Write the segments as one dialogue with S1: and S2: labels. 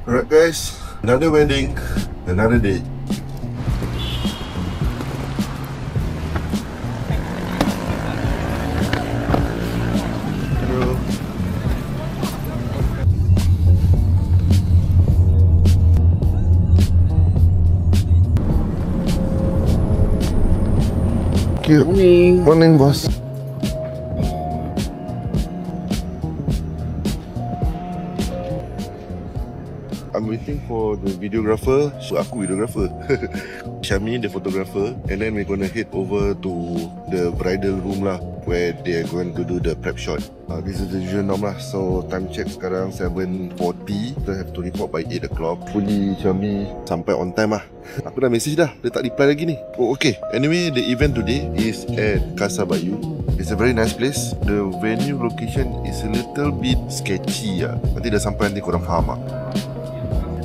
S1: Alright guys, another wedding, another day. Hello. Cute.
S2: Morning.
S1: Morning boss. I'm waiting for the videographer. So aku videographer. Syami the photographer. And then we're gonna head over to the bridal room lah, where they're going to do the prep shot. This is the usual norm lah. So time check sekarang 7:40. Kita have to report by 8 o'clock. Hopefully Syami sampai on time lah. Aku dah message dah, dia tak reply lagi ni. Oh okay. Anyway, the event today is at Casa Bayu. It's a very nice place. The venue location is a little bit sketchy lah. Nanti dah sampai nanti korang faham lah.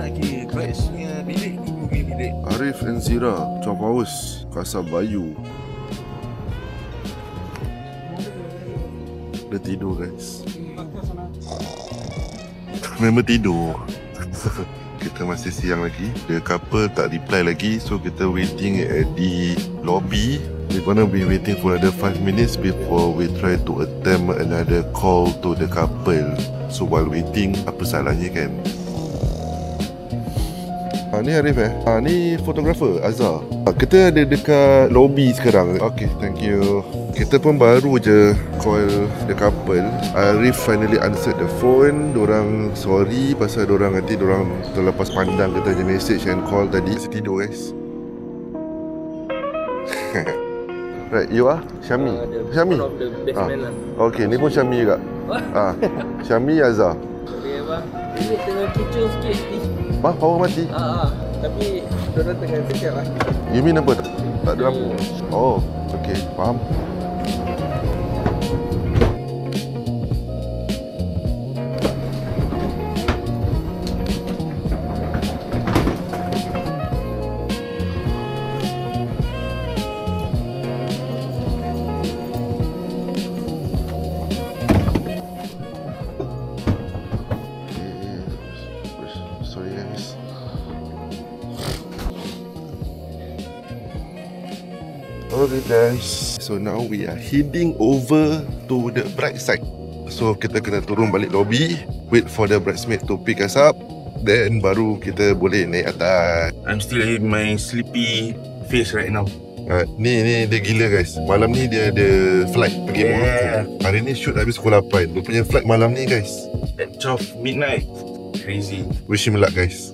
S2: Lagi crashnya bilik ni bilik.
S1: Arif and Zira, 12 hours, Casa Bayu. Dia tidur guys. Memang tidur. Kita masih siang lagi. The couple tak reply lagi. So kita waiting at the lobby. We're gonna be waiting for another 5 minutes before we try to attempt another call to the couple. So while waiting, apa salahnya kan? Ni Arif ni fotografer Azhar. Kita ada dekat lobby sekarang. Okay, thank you. Kita pun baru je call the couple. Arif finally answered the phone. Dorang sorry pasal dorang nanti dorang terlepas pandang kita je message and call tadi. Masih tidur guys. Right, you are? Syami? Syami? Okay, ni pun Syami juga. Syami Azhar.
S2: Ini tengah kecoh sikit ni.
S1: Power mati?
S2: Tapi diorang tengah dekat lah.
S1: You mean apa? Tak ada lampu? Oh, okay, faham. Okay guys, so now we are heading over to the bride side. So kita kena turun balik lobby, wait for the bridesmaid to pick us up, then baru kita boleh naik atas.
S3: I'm still in my sleepy face right now.
S1: Ni dia gila guys. Malam ni dia ada flight pergi Morocco. Hari ni shoot habis pukul 8. Dia punya flight malam ni guys
S3: At 12 midnight. Crazy.
S1: Wish him luck guys.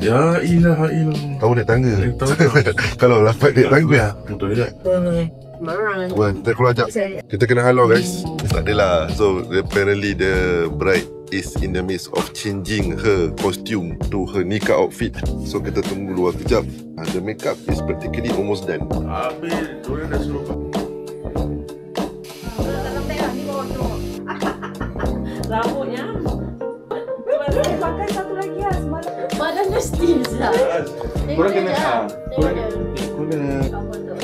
S3: Ya ilah.
S1: Tahu naik tangga?
S3: Tahu.
S1: Kalau dapat naik tangga
S3: Betul tak?
S1: kita keluar sekejap. Kita kena halau guys. Tak adalah. So apparently the bride is in the midst of changing her costume to her nikah outfit. So kita tunggu luar kejap. The makeup is practically almost done.
S3: Habis, diorang dah suruh
S4: rambutnya pakai satu lagi lah semalam. Badan dia still lah.
S3: Korang kena Korang kena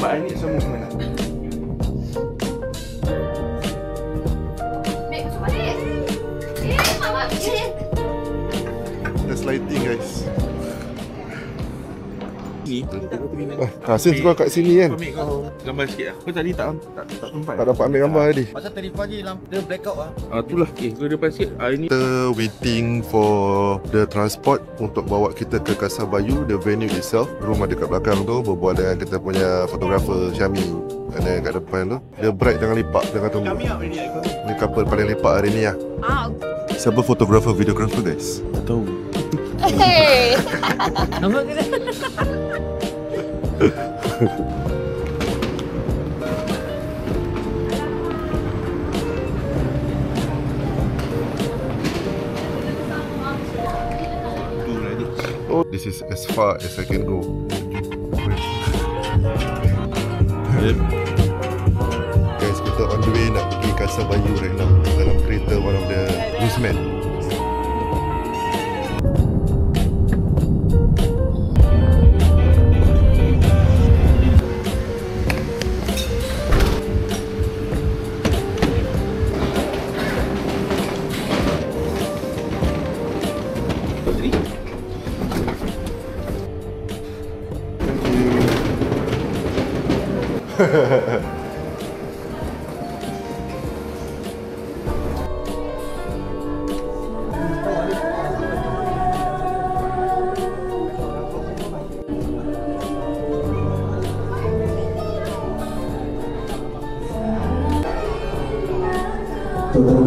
S3: Mak Anik semua mana?
S4: Mek, masuk balik. Mak.
S1: There's lighting guys.
S3: Ni
S1: Since kau kat sini kan,
S3: ambil kau gambar sikit lah. Kau tadi tak sempat.
S1: tak dapat ambil gambar tadi.
S2: Pasal tadi pagi lampu dia blackout lah.
S3: Itulah. Kau depan sikit. Ini
S1: Kita waiting for the transport untuk bawa kita ke Casa Bayu, the venue itself. Rumah dekat belakang tu, berbual dengan kita punya fotografer Syami. Dan kat depan tu, the bride tengah lepak, tengah tunggu. Ni couple paling lepak hari ni lah. Siapa fotografer, videografer guys?
S3: tak tahu.
S4: Hey. Nampak ke?
S1: Oh, this is as far as I can go. Guys, kita on the way nak pergi Casa Bayu right now. Dalam kereta one of the groomsmen.
S5: Saudara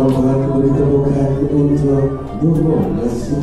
S5: Bapak beri tepukan untuk Nurul Nasir.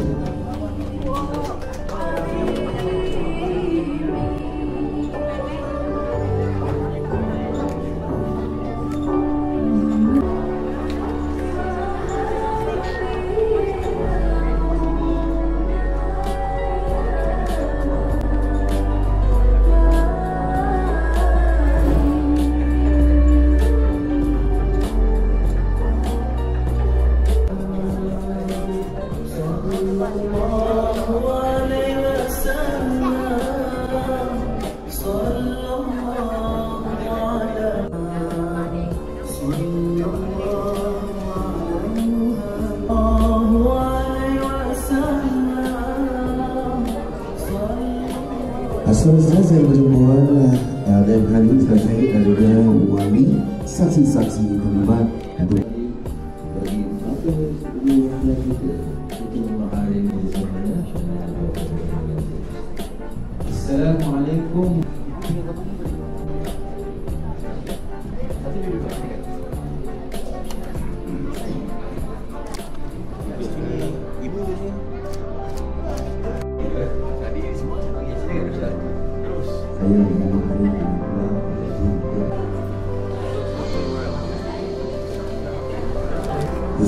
S5: Saudara saya berjumpa dan hari ini saya ada wali saksi-saksi terlibat untuk bagi apa yang kita hari ini bersama. Assalamualaikum.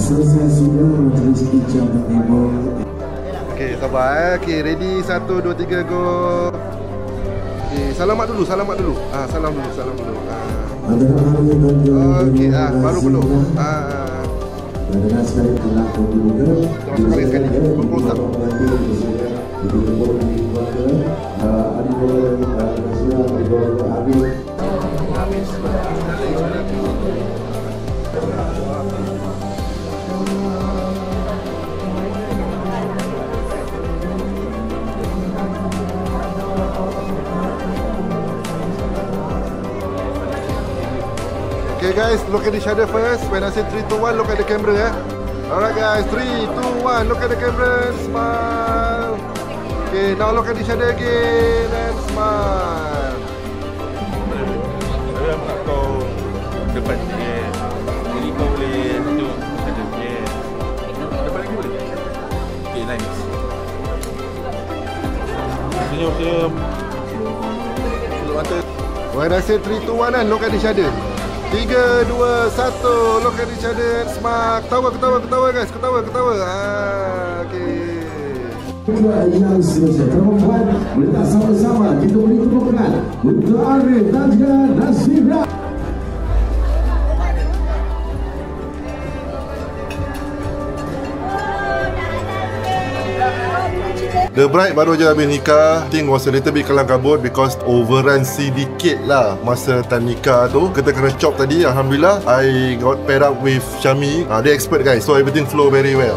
S5: Selesai sudah majlis ijab ibu.
S1: Okey, sabar Okey, ready 1 2 3 go. Okey, salamat dulu. Salam dulu.
S5: Ada
S1: Okey, baru belum.
S5: Dengan sekali telah juga.
S1: Sekali close up. Okay guys, look at each other first. When I say 3, 2, 1, look at the camera. Alright guys, 3, 2, 1, look at the camera and smile. Okay, now look at each other again and smile.
S3: Saya nak kau depan dia. Jadi kau boleh duduk ada dia. Depan lagi boleh? Okay, nice. Senyum. Tunduk mata.
S1: When I say 3, 2, 1 kan, look at each other. 3, 2, 1, look at each other and smile. Ketawa guys, ketawa. Okay.
S5: Yang selesai perempuan meletak sama-sama kita beri tepukan untuk Arif dan juga Nasira.
S1: The bride baru je habis nikah. Thing was a little bit kelang kabut because overrun sedikit lah masa time nikah tu. Kita kena chop tadi. Alhamdulillah I got paired up with Syami. Dia expert guys, so everything flow very well.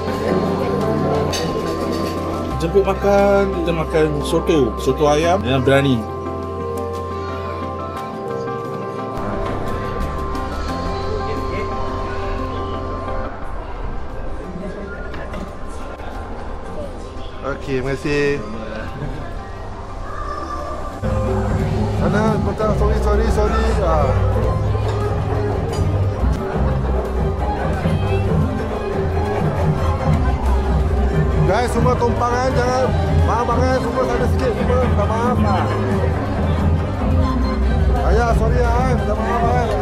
S3: Jemput makan, kita makan soto ayam dengan biryani.
S1: Okey, terima kasih. Sana, bentar, sorry. Guys, semua tumpangan jangan maaf-maaf, semua sana sikit, semua minta maaf lah. Ayah, sorry minta maaf lah.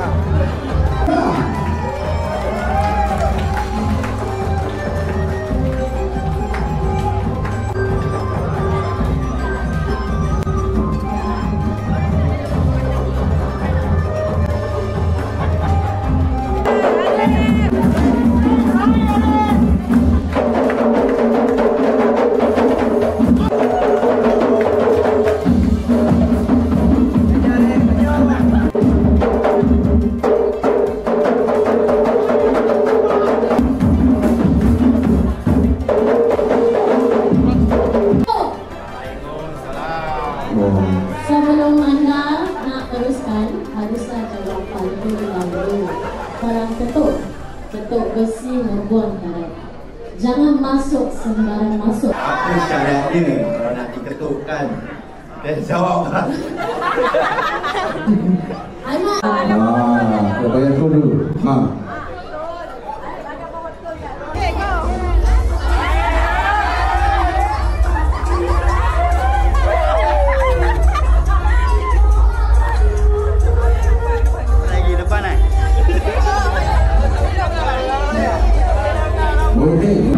S4: policy Melbourne Karet. Jangan masuk sembarang masuk.
S6: Apa syaratnya kalau nak diketukkan? Dan jawablah.
S4: Anak.
S5: Kau bayar kau dulu.
S6: Lagi depan eh.
S5: Okey.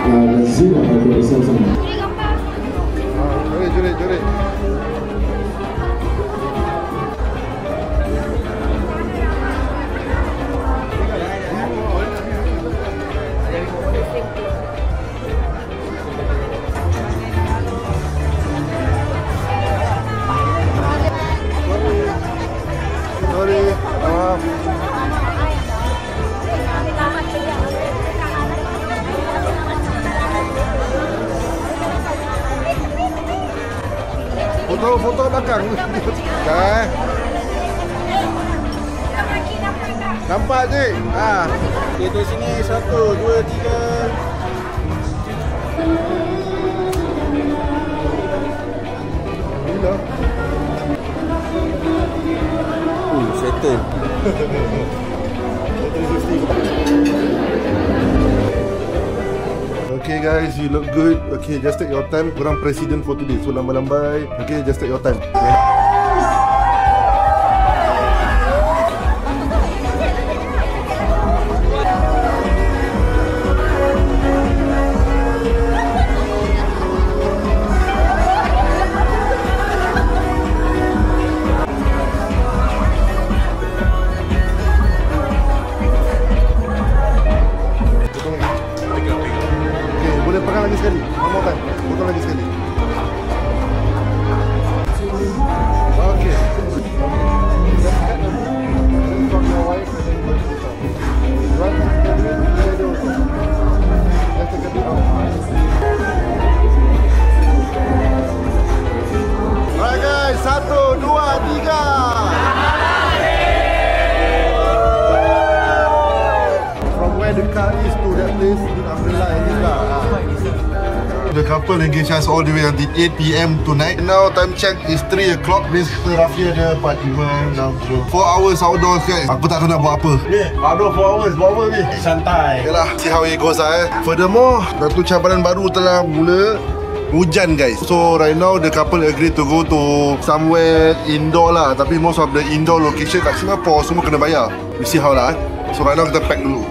S5: Nazira akan bersama-sama.
S1: Joret. Foto belakang. Dah. Nampak je.
S6: Okey, dari sini 1, 2, 3.
S1: Bila?
S6: Settle.
S1: Okay guys, you look good. Okay, just take your time. Korang presiden for today. So lambai-lambai. Okay, just take your time. Okay. Pegang lagi sekali. One more time. Potong lagi sekali. Okay. From your wife and then go to the top. Right hand together also. Let's take a bit out. Alright guys, 1, 2, 3. From where the car is to that place, the umbrella and this car. The couple engage us all the way until 8 PM tonight. Now time check is 3 o'clock. Please kita Rafi ada apartment now. 4 hours outdoors guys. Aku tak tahu nak buat apa. Outdoor 4 hours. Buat apa ni?
S6: Santai.
S1: Yalah, see how it goes Furthermore, satu cabaran baru telah mula. Hujan guys. So right now the couple agreed to go to somewhere indoor lah. Tapi most of the indoor location kat Singapore semua kena bayar. We see how lah. So right now kita pack dulu.